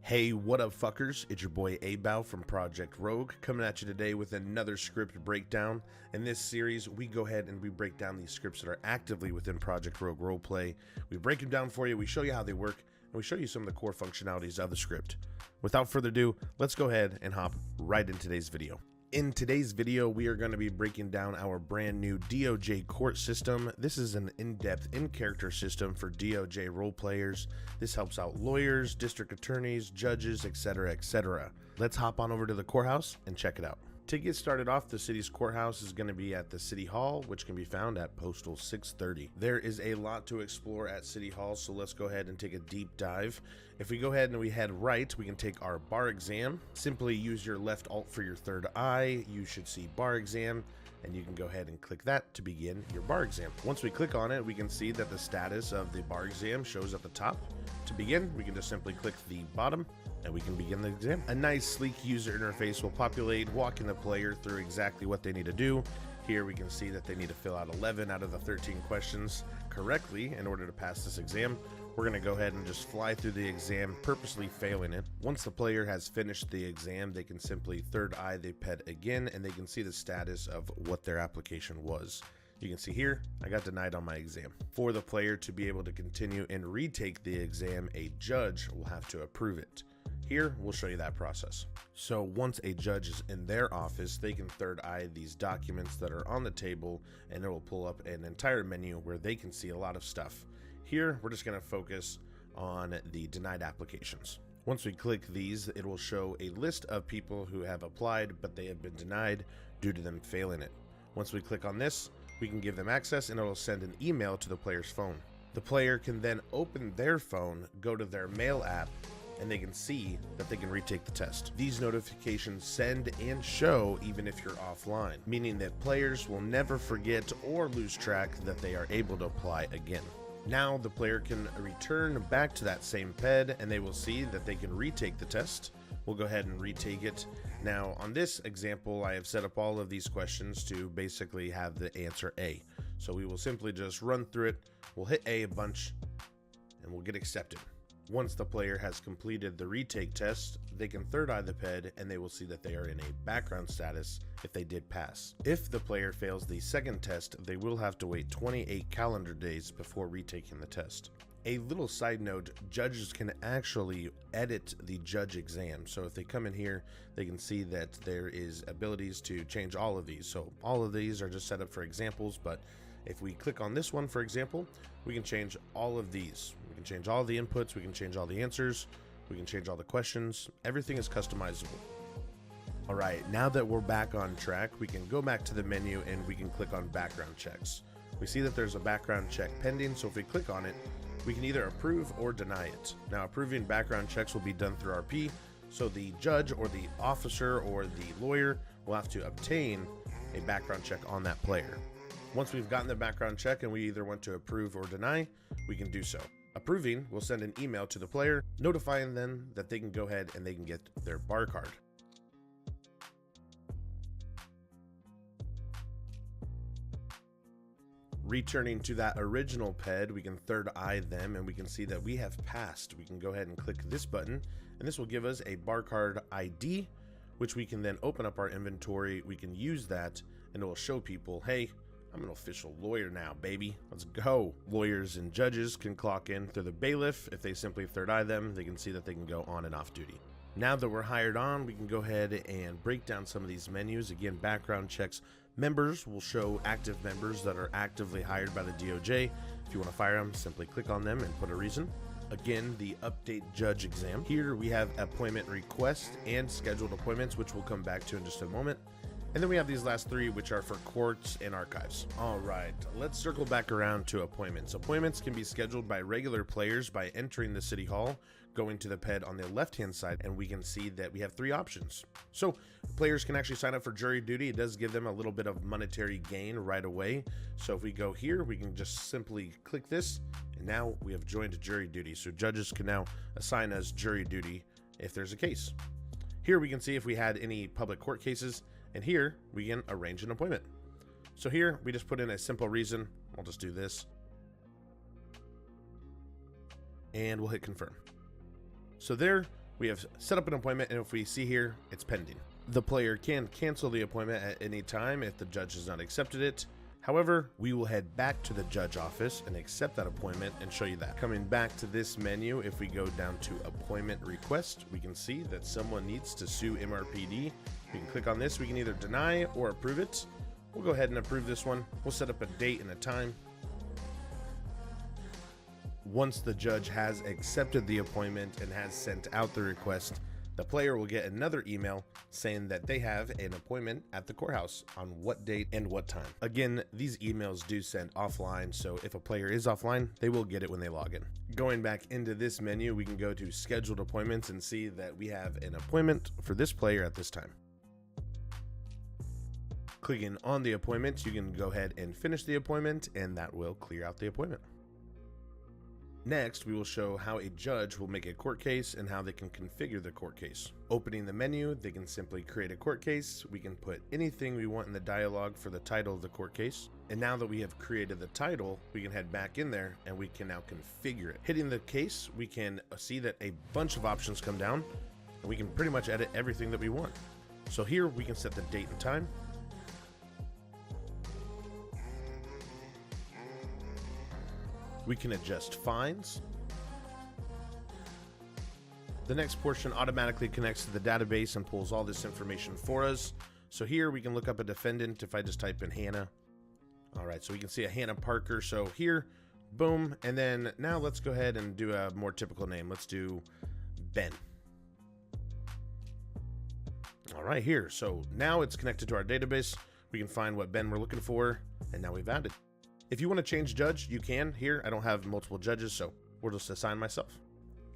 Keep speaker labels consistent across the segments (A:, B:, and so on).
A: Hey, what up fuckers? It's your boy Abow from Project Rogue coming at you today with another script breakdown. In this series, we go ahead and we break down these scripts that are actively within Project Rogue Roleplay. We break them down for you, we show you how they work, and we show you some of the core functionalities of the script. Without further ado, let's go ahead and hop right in today's video. In today's video, we are going to be breaking down our brand new DOJ court system. This is an in-depth, in-character system for DOJ role players. This helps out lawyers, district attorneys, judges, etc., etc. Let's hop on over to the courthouse and check it out. To get started off, the city's courthouse is going to be at the City Hall, which can be found at Postal 630. There is a lot to explore at City Hall, so let's go ahead and take a deep dive. If we go ahead and we head right, we can take our bar exam. Simply use your left alt for your third eye. You should see bar exam, and you can go ahead and click that to begin your bar exam. Once we click on it, we can see that the status of the bar exam shows at the top. To begin, we can just simply click the bottom and we can begin the exam. A nice sleek user interface will populate, walking the player through exactly what they need to do. Here we can see that they need to fill out 11 out of the 13 questions correctly in order to pass this exam. We're going to go ahead and just fly through the exam, purposely failing it. Once the player has finished the exam, they can simply third eye the ped again, and they can see the status of what their application was. You can see here, I got denied on my exam. For the player to be able to continue and retake the exam, a judge will have to approve it. Here, we'll show you that process. So once a judge is in their office, they can third eye these documents that are on the table, and it will pull up an entire menu where they can see a lot of stuff. Here, we're just going to focus on the denied applications. Once we click these, it will show a list of people who have applied, but they have been denied due to them failing it. Once we click on this, we can give them access and it will send an email to the player's phone. The player can then open their phone, go to their mail app, and they can see that they can retake the test. These notifications send and show even if you're offline, meaning that players will never forget or lose track that they are able to apply again. Now the player can return back to that same ped and they will see that they can retake the test. We'll go ahead and retake it. Now on this example, I have set up all of these questions to basically have the answer A. So we will simply just run through it. We'll hit A a bunch and we'll get accepted. Once the player has completed the retake test, they can third eye the ped and they will see that they are in a background status if they did pass. If the player fails the second test, they will have to wait 28 calendar days before retaking the test. A little side note, judges can actually edit the judge exam. So if they come in here, they can see that there is abilities to change all of these. So all of these are just set up for examples, but if we click on this one, for example, we can change all of these. We can change all the inputs, we can change all the answers, we can change all the questions. Everything is customizable. All right, now that we're back on track, we can go back to the menu and we can click on background checks. We see that there's a background check pending, so if we click on it, we can either approve or deny it. Now, approving background checks will be done through RP, so the judge or the officer or the lawyer will have to obtain a background check on that player. Once we've gotten the background check and we either want to approve or deny, we can do so. Approving will send an email to the player, notifying them that they can go ahead and they can get their bar card. Returning to that original ped, we can third eye them and we can see that we have passed. We can go ahead and click this button and this will give us a bar card ID, which we can then open up our inventory. We can use that and it will show people, hey, I'm an official lawyer now, baby. Let's go. Lawyers and judges can clock in through the bailiff. If they simply third eye them, they can see that they can go on and off duty. Now that we're hired on, we can go ahead and break down some of these menus. Again, background checks. Members will show active members that are actively hired by the DOJ. If you want to fire them, simply click on them and put a reason. Again, the update judge exam. Here we have appointment request and scheduled appointments, which we'll come back to in just a moment. And then we have these last three, which are for courts and archives. All right, let's circle back around to appointments. Appointments can be scheduled by regular players by entering the City Hall, going to the ped on the left-hand side, and we can see that we have three options. So players can actually sign up for jury duty. It does give them a little bit of monetary gain right away. So if we go here, we can just simply click this, and now we have joined jury duty. So judges can now assign us jury duty if there's a case. Here we can see if we had any public court cases, and here we can arrange an appointment. So here we just put in a simple reason. I'll just do this. And we'll hit confirm. So there We have set up an appointment, and if we see here, it's pending. The player can cancel the appointment at any time if the judge has not accepted it. However, we will head back to the judge office and accept that appointment and show you that. Coming back to this menu, if we go down to appointment request, we can see that someone needs to sue MRPD. We can click on this. We can either deny or approve it. We'll go ahead and approve this one. We'll set up a date and a time. Once the judge has accepted the appointment and has sent out the request, the player will get another email saying that they have an appointment at the courthouse on what date and what time. Again, these emails do send offline, so if a player is offline, they will get it when they log in. Going back into this menu, we can go to scheduled appointments and see that we have an appointment for this player at this time. Clicking on the appointment, you can go ahead and finish the appointment, and that will clear out the appointment. Next, we will show how a judge will make a court case and how they can configure the court case. Opening the menu, they can simply create a court case. We can put anything we want in the dialogue for the title of the court case. And now that we have created the title, we can head back in there and we can now configure it. Hitting the case, we can see that a bunch of options come down, and we can pretty much edit everything that we want. So here we can set the date and time. We can adjust fines. The next portion automatically connects to the database and pulls all this information for us. So here we can look up a defendant if I just type in Hannah. All right, so we can see a Hannah Parker. So here, boom. And then now let's go ahead and do a more typical name. Let's do Ben. All right, here. So now it's connected to our database. We can find what Ben we're looking for, and now we've added. If you want to change judge, you can. Here, I don't have multiple judges, so we'll just assign myself.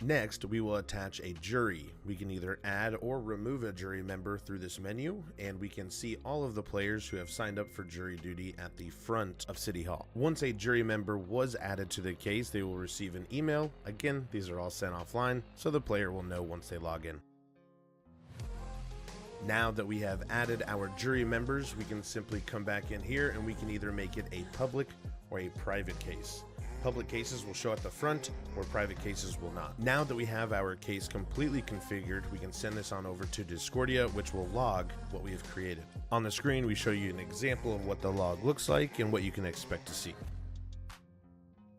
A: Next, we will attach a jury. We can either add or remove a jury member through this menu, and we can see all of the players who have signed up for jury duty at the front of City Hall. Once a jury member was added to the case, they will receive an email. Again, these are all sent offline, so the player will know once they log in. Now that we have added our jury members, we can simply come back in here and we can either make it a public or a private case. Public cases will show at the front, or private cases will not. Now that we have our case completely configured, we can send this on over to Discordia, which will log what we have created. On the screen, we show you an example of what the log looks like and what you can expect to see.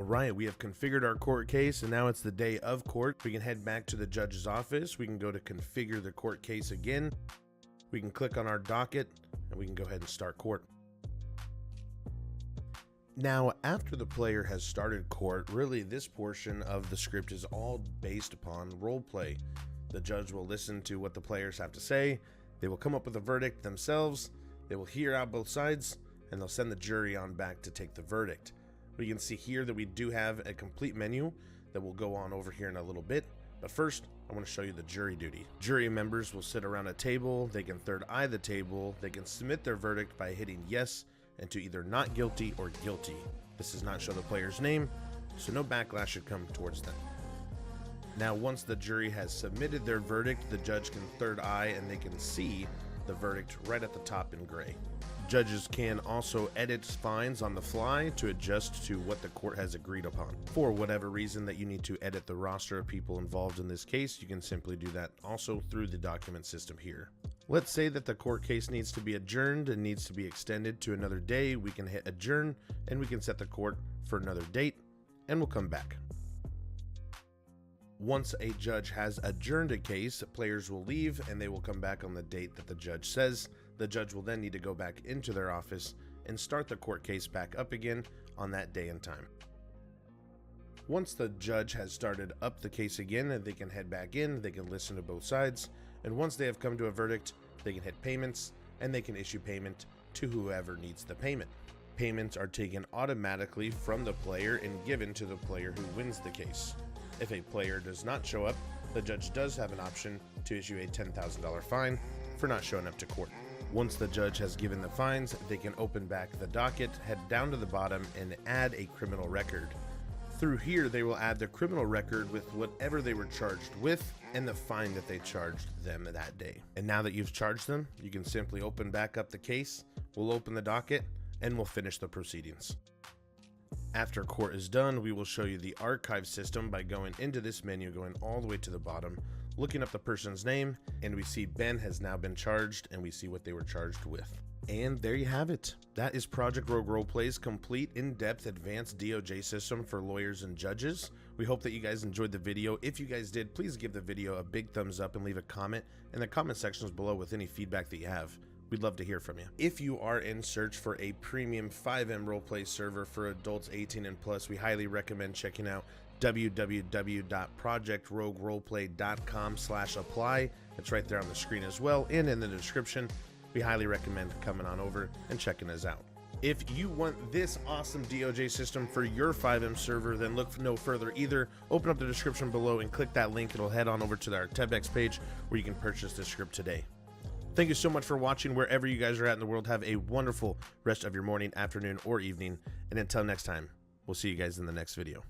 A: Alright, we have configured our court case, and now it's the day of court. We can head back to the judge's office. We can go to configure the court case again. We can click on our docket, and we can go ahead and start court. Now, after the player has started court, really this portion of the script is all based upon roleplay. The judge will listen to what the players have to say, they will come up with a verdict themselves, they will hear out both sides, and they'll send the jury on back to take the verdict. We can see here that we do have a complete menu that will go on over here in a little bit, but first, I want to show you the jury duty. Jury members will sit around a table, they can third eye the table, they can submit their verdict by hitting yes and to either not guilty or guilty. This does not show the player's name, so no backlash should come towards them. Now, once the jury has submitted their verdict, the judge can third eye and they can see the verdict right at the top in gray. Judges can also edit fines on the fly to adjust to what the court has agreed upon. For whatever reason that you need to edit the roster of people involved in this case, you can simply do that also through the document system here. Let's say that the court case needs to be adjourned and needs to be extended to another day. We can hit adjourn and we can set the court for another date, and we'll come back. Once a judge has adjourned a case, players will leave and they will come back on the date that the judge says. The judge will then need to go back into their office and start the court case back up again on that day and time. Once the judge has started up the case again, they can head back in, they can listen to both sides, and once they have come to a verdict, they can hit payments and they can issue payment to whoever needs the payment. Payments are taken automatically from the player and given to the player who wins the case. If a player does not show up, the judge does have an option to issue a $10,000 fine for not showing up to court. Once the judge has given the fines, they can open back the docket, head down to the bottom, and add a criminal record. Through here, they will add the criminal record with whatever they were charged with and the fine that they charged them that day. And now that you've charged them, you can simply open back up the case, we'll open the docket, and we'll finish the proceedings. After court is done, we will show you the archive system by going into this menu, going all the way to the bottom, looking up the person's name, and we see Ben has now been charged, and we see what they were charged with. And there you have it. That is Project Rogue Roleplay's complete, in-depth, advanced DOJ system for lawyers and judges. We hope that you guys enjoyed the video. If you guys did, please give the video a big thumbs up and leave a comment in the comment sections below with any feedback that you have. We'd love to hear from you. If you are in search for a premium Fivem roleplay server for adults 18 and plus, we highly recommend checking out www.projectrogueroleplay.com/apply. It's right there on the screen as well and in the description. We highly recommend coming on over and checking us out. If you want this awesome DOJ system for your Fivem server, then look no further either. Open up the description below and click that link. It'll head on over to our Tebex page where you can purchase this script today. Thank you so much for watching wherever you guys are at in the world. Have a wonderful rest of your morning, afternoon, or evening. And until next time, we'll see you guys in the next video.